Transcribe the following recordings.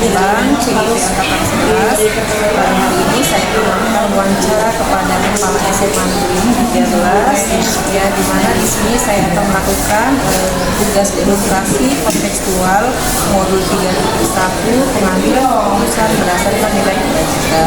Bintang, CIP Angkatan 11. Pada hari ini saya melakukan wawancara kepada Kepala SMA Negeri 13, ya, di mana di sini saya akan melakukan tugas edukasi kontekstual modul 3.1 pengambilan keputusan berdasarkan nilai kita.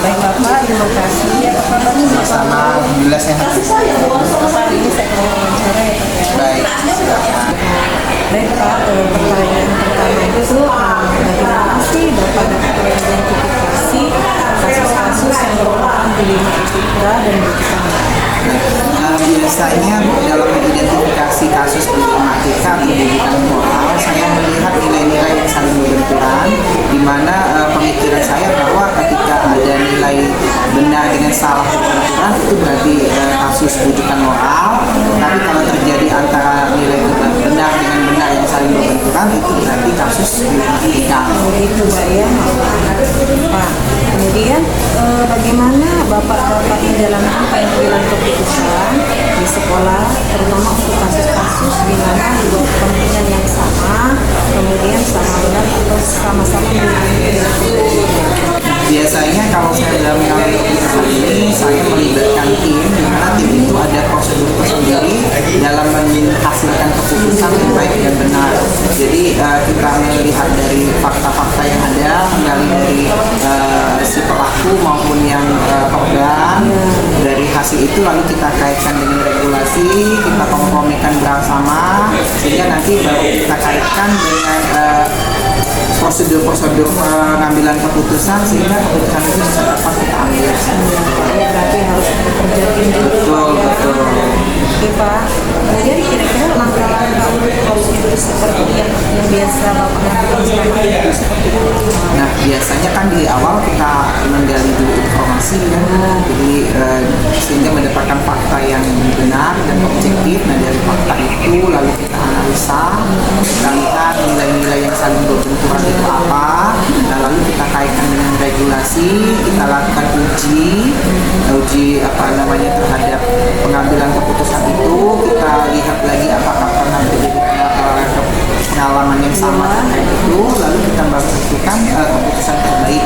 Baik Bapak, terima kasih. Apa kabarnya Bapak? Sama, alhamdulillah sehat. Hari ini saya mau wawancara ya Pak ya. Baik. Baik Pak, pertanyaan pertama itu bagaimana sih Bapak dapat mengidentifikasi kasus-kasus yang merupakan dilema etika dan berkesanaan? Biasanya dalam mengidentifikasi kasus problematika atau bujukan moral, saya melihat nilai-nilai yang saling berbenturan, di mana pemikiran saya bahwa ketika ada nilai benar dengan salah berbenturan itu berarti kasus bujukan moral. Tapi kalau terjadi antara nilai benar dengan benar yang saling berbenturan itu berarti kasus problematika. Begitu Pak ya, Pak. Kemudian bagaimana Bapak dapat menjalankan pengambilan keputusan di sekolah, terutama untuk kasus-kasus di mana dua kepentingan yang sama, kemudian sama benar atau sama-sama menilai. Biasanya kalau saya dalam mengambil keputusan ini, saya melibatkan tim, di mana tim itu ada prosedur tersendiri dalam menghasilkan keputusan yang baik dan benar. Jadi kita melihat dari fakta-fakta yang ada, menggali dari si pelaku maupun yang korban. Dari hasil itu lalu kita kaitkan dengan regulasi, kita kompromikan bersama, sehingga nanti baru kita kaitkan dengan prosedur-prosedur pengambilan keputusan sehingga keputusan itu bisa dapat kita ambil. Ya, berarti harus bekerja tim dulu. Betul. Oke Pak. Kemudian kira-kira langkah-langkah untuk prosedur seperti yang biasa Bapak lakukan selama ini itu seperti apa? Nah, biasanya kan di awal kita menggali dulu informasi kan, jadi sehingga mendapatkan fakta yang benar dan objektif. Nah, dari fakta itu lalu kita analisa, kita lihat nilai-nilai yang saling berbenturan itu apa. Nah, lalu kita kaitkan dengan regulasi, kita lakukan uji terhadap pengambilan keputusan itu. Kita lihat lagi apakah pernah terjadi pengalaman yang sama terkait itu, lalu kita menentukan keputusan terbaik.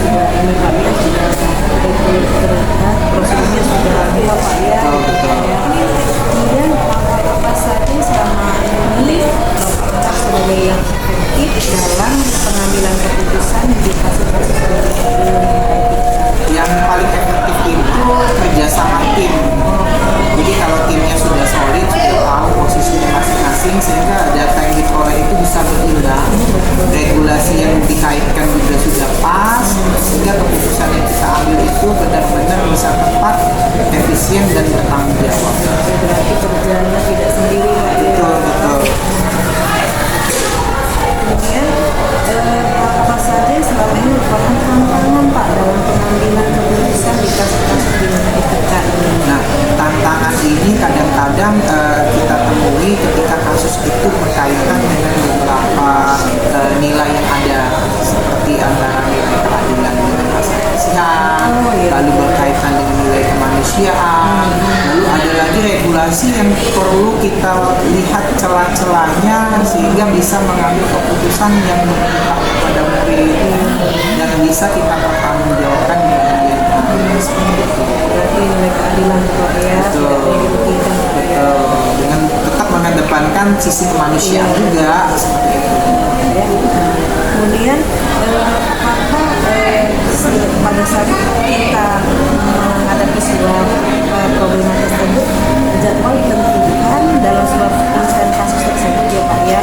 Ini Pak ya, sudah terlihat prosedurnya sudah ada Pak ya. Kemudian apa saja selama ini Bapak sebagai yang efektif dalam pengambilan keputusan di kasus-kasus Yang paling efektif itu kerjasama tim. Jadi kalau timnya sudah solid, sudah tahu posisinya masing-masing, sehingga data yang diperoleh itu bisa berimbang, regulasi yang dikaitkan juga sudah pas, sehingga keputusan yang kita ambil itu benar-benar bisa tepat, efisien dan bertanggung jawab. berarti kerjanya tidak sendiri Pak ya. Betul. Kemudian apa saja yang selama ini merupakan tantangan Pak dalam pengambilan keputusan di kasus-kasus dilema etika ini? Nah, tantangan ini kadang-kadang kita temui ketika kasus itu berkaitan dengan beberapa nilai yang ada, seperti antara nilai keadilan dengan rasa kasihan, lalu berkaitan dengan nilai kemanusiaan, lalu ada lagi regulasi yang perlu kita lihat celah-celahnya sehingga bisa mengambil keputusan yang berpihak kepada murid dan bisa kita pertanggungjawabkan dengan yang seperti itu. Berarti nilai keadilan Pak ya. Betul. Dengan tetap mengedepankan sisi kemanusiaan juga seperti itu. Kemudian apakah pada saat kita menghadapi sebuah problema tersebut, jadwal ditentukan dalam sebuah penyelesaian kasus tersebut ya Pak ya?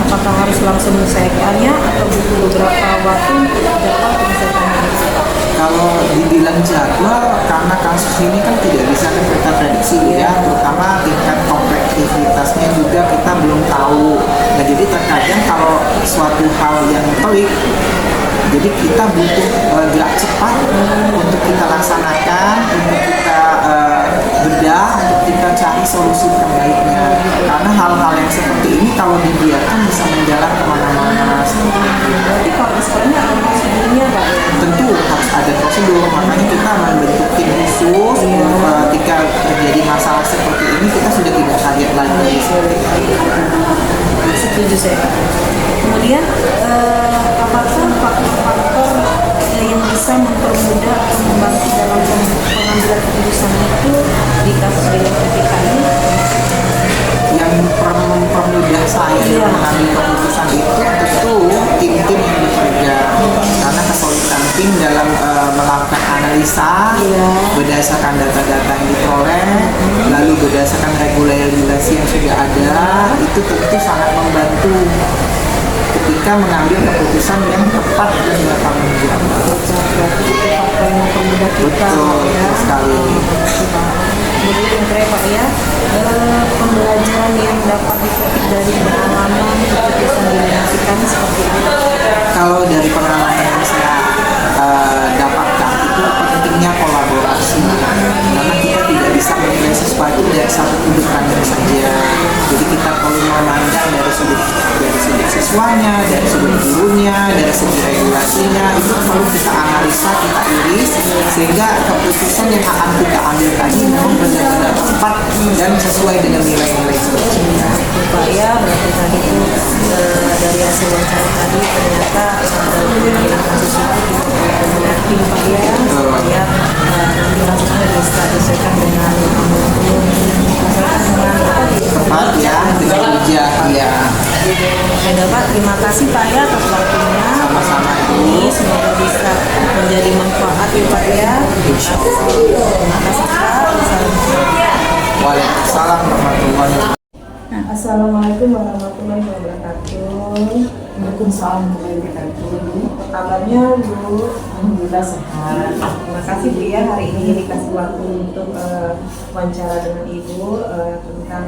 Apakah harus langsung menyelesaikannya atau butuh beberapa waktu untuk jadwal penyelesaiannya? Kalau dibilang jadwal, karena kasus ini kan tidak bisa kita prediksi ya, terutama tingkat kompleksitasnya juga kita belum tahu. Nah, jadi terkadang kalau suatu hal yang pelik, jadi kita butuh gerak cepat untuk kita laksanakan, untuk kita bedah, untuk kita cari solusi terbaiknya. Karena hal-hal yang seperti ini kalau dibiarkan bisa menjalar kemana-mana. Berarti kalau misalnya ada prosedurnya Pak ya? Tentu harus ada prosedur, makanya kita membentuk tim khusus. Ketika terjadi masalah seperti ini kita sudah tidak kaget lagi. Setuju saya. Kemudian apakah faktor-faktor yang bisa mempermudah atau membantu dalam pengambilan keputusan itu di kasus BPK ini? Yang mempermudah saya dalam mengambil keputusan itu tentu tim-tim yang bekerja, karena kesulitan tim dalam melakukan analisa berdasarkan data-data yang diperoleh, lalu berdasarkan regulasi yang sudah ada, itu tentu sangat membantu ketika mengambil keputusan yang tepat dan bertanggung jawab. Betul sekali. Kemudian yang terakhir Pak ya, pembelajaran yang dapat dipetik dari pengalaman keputusan dinamasikan seperti apa? Kalau dari pengalaman yang saya dapatkan itu pentingnya kolaborasi, karena kita tidak bisa menilai sesuatu dari satu sudut pandang saja. Jadi kita perlu memandang dari sudut siswanya, dari sudut gurunya, dari segi regulasinya, itu perlu kita analisa, kita iris, sehingga keputusan yang akan kita ambil tadi memang benar-benar tepat dan sesuai dengan nilai-nilai sebetulnya. Pak ya, berarti tadi itu dari hasil wawancara tadi ternyata dalam kasus itu benar-benar tim Pak ya, supaya nanti langsungnya bisa disesuaikan dengan tepat ya, dengan bijak ya. Baik Pak, terima kasih Pak ya atas waktunya. Sama-sama ini semoga bisa menjadi manfaat ya Pak ya. Terima kasih Pak. Waalaikumsalam warahmatullahi wabarakatuh. Assalamualaikum warahmatullahi wabarakatuh. Waalaikumsalam warahmatullahi wabarakatuh. Apa kabarnya Bu? Alhamdulillah sehat. Terima kasih Bu ya, hari ini dikasih waktu untuk wawancara dengan Ibu tentang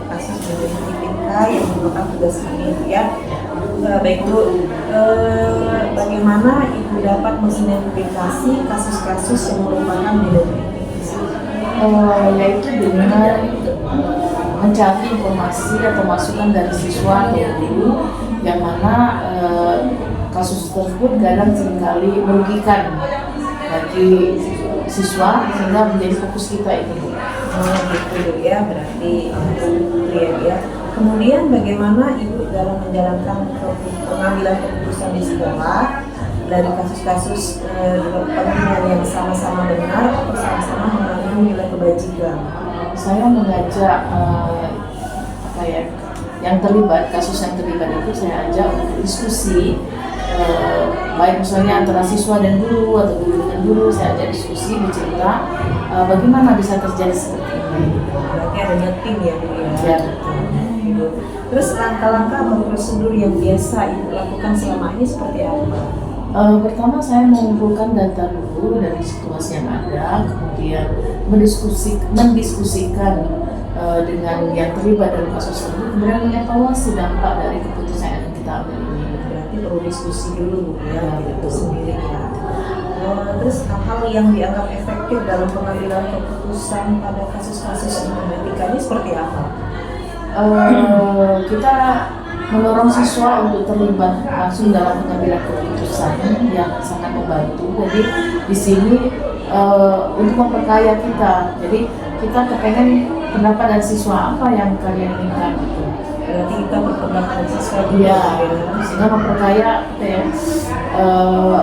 kasus menjadi IPK yang merupakan tugas kami ya. Baik Bu, bagaimana Ibu dapat mengidentifikasi kasus-kasus yang merupakan BDP? Yaitu dengan mencari informasi atau masukan dari siswa atau guru yang mana kasus tersebut kadang seringkali merugikan bagi siswa sehingga menjadi fokus kita itu. Gitu ya, berarti clear ya. Kemudian bagaimana Ibu dalam menjalankan pengambilan keputusan di sekolah dari kasus-kasus kepentingan yang sama-sama benar atau sama-sama mengandung nilai kebajikan? Saya mengajak yang terlibat, kasus yang terlibat itu saya ajak untuk diskusi, baik misalnya antara siswa dan guru atau guru dan guru, saya ajak diskusi bercerita bagaimana bisa terjadi seperti ini. Berarti adanya tim ya Bu ya. Ya. Terus langkah-langkah atau prosedur yang biasa Ibu lakukan selama ini seperti apa? Pertama saya mengumpulkan data dulu dari situasi yang ada, kemudian mendiskusikan dengan yang terlibat dalam kasus tersebut, kemudian mengevaluasi dampak dari keputusan yang akan kita ambil ini. Berarti perlu diskusi dulu ya, itu sendiri ya. Terus hal yang dianggap efektif dalam pengambilan keputusan pada kasus-kasus informatika ini seperti apa? Kita mendorong siswa untuk terlibat langsung dalam pengambilan keputusan yang sangat membantu. Jadi di sini untuk memperkaya kita. Jadi kita kepengen pendapat dari siswa apa yang kalian inginkan gitu. Berarti kita berkembang dari siswa juga Iya, ya. sehingga memperkaya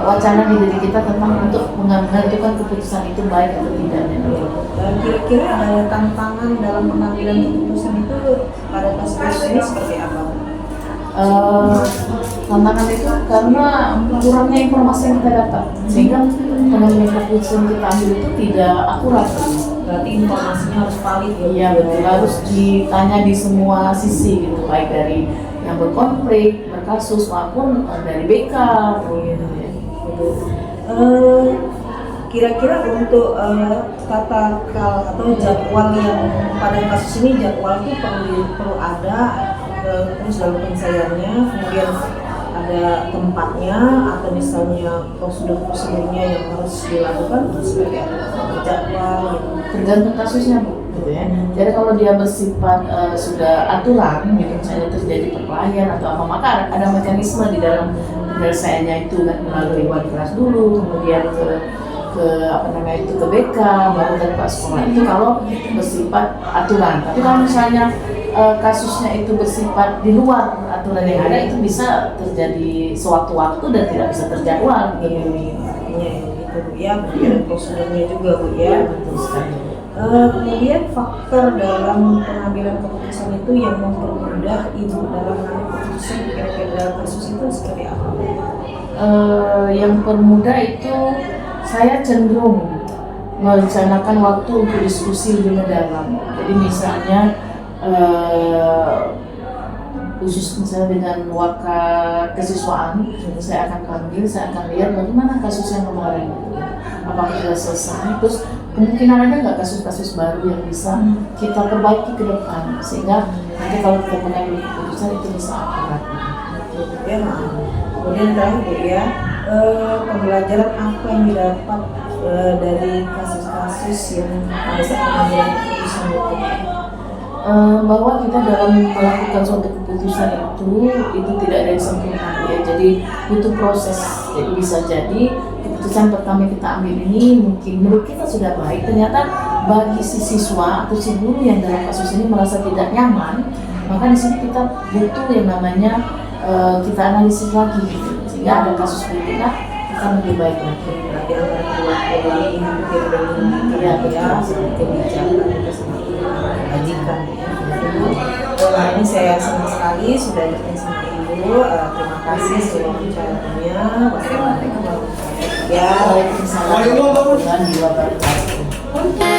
wacana di diri kita tentang untuk menentukan keputusan itu baik atau tidak. Dan kira-kira tantangan dalam pengambilan keputusan itu pada kasus ini seperti apa? Tantangan itu karena kurangnya informasi yang kita dapat, sehingga pengambilan keputusan kita ambil itu tidak akurat. Berarti informasinya harus valid ya? Iya betul, harus ditanya di semua sisi gitu, baik dari yang berkonflik, berkasus maupun dari BK gitu ya. Kira-kira untuk tata atau jadwal yang pada kasus ini jadwal itu perlu ada terus dalam penyelesaiannya, kemudian ada tempatnya atau misalnya prosedurnya yang harus dilakukan seperti apa jadwal gitu. Tergantung kasusnya Bu, gitu ya. Jadi kalau dia bersifat sudah aturan, gitu, misalnya terjadi perkelahian atau apa, maka ada mekanisme di dalam penyelesaiannya itu kan, melalui dewan kelas dulu, kemudian ke BK, baru dari Pak sekolah. Itu kalau bersifat aturan. Tapi kalau misalnya kasusnya itu bersifat di luar aturan yang ada, itu bisa terjadi sewaktu-waktu dan tidak bisa terjadwal gitu. Iya, gitu Bu ya, berjalan prosedurnya juga Bu ya. Betul sekali. Kemudian faktor dalam pengambilan keputusan itu yang mempermudah Ibu dalam mengambil keputusan kira-kira dalam kasus itu seperti apa? Yang permudah itu saya cenderung merencanakan waktu untuk diskusi lebih mendalam. Jadi misalnya khusus misalnya dengan kesiswaan, saya akan panggil, saya akan lihat bagaimana kasus yang kemarin, apakah sudah selesai, terus kemungkinan ada nggak kasus-kasus baru yang bisa kita perbaiki ke depan, sehingga nanti kalau kita mengambil keputusan itu bisa akurat. Ya, kemudian terakhir Bu ya, pembelajaran apa yang didapat dari kasus-kasus yang pada saat pengambilan keputusan itu? Bahwa kita dalam melakukan suatu keputusan itu tidak ada yang sempurna ya, jadi butuh proses. Jadi bisa jadi keputusan pertama kita ambil ini mungkin menurut kita sudah baik, ternyata bagi si siswa atau si guru yang dalam kasus ini merasa tidak nyaman, maka di sini kita butuh yang namanya kita analisis lagi gitu, sehingga ada kasus berikutnya akan lebih baik lagi. Berarti antara kedua pilihan berbeda ya, seperti kebijakan itu semakin mengajikan. Wah, ini saya senang sekali sudah bertemu sama Ibu. Terima kasih sudah wawancaranya. Wassalamualaikum warahmatullahi wabarakatuh. Waalaikumsalam warahmatullahi wabarakatuh.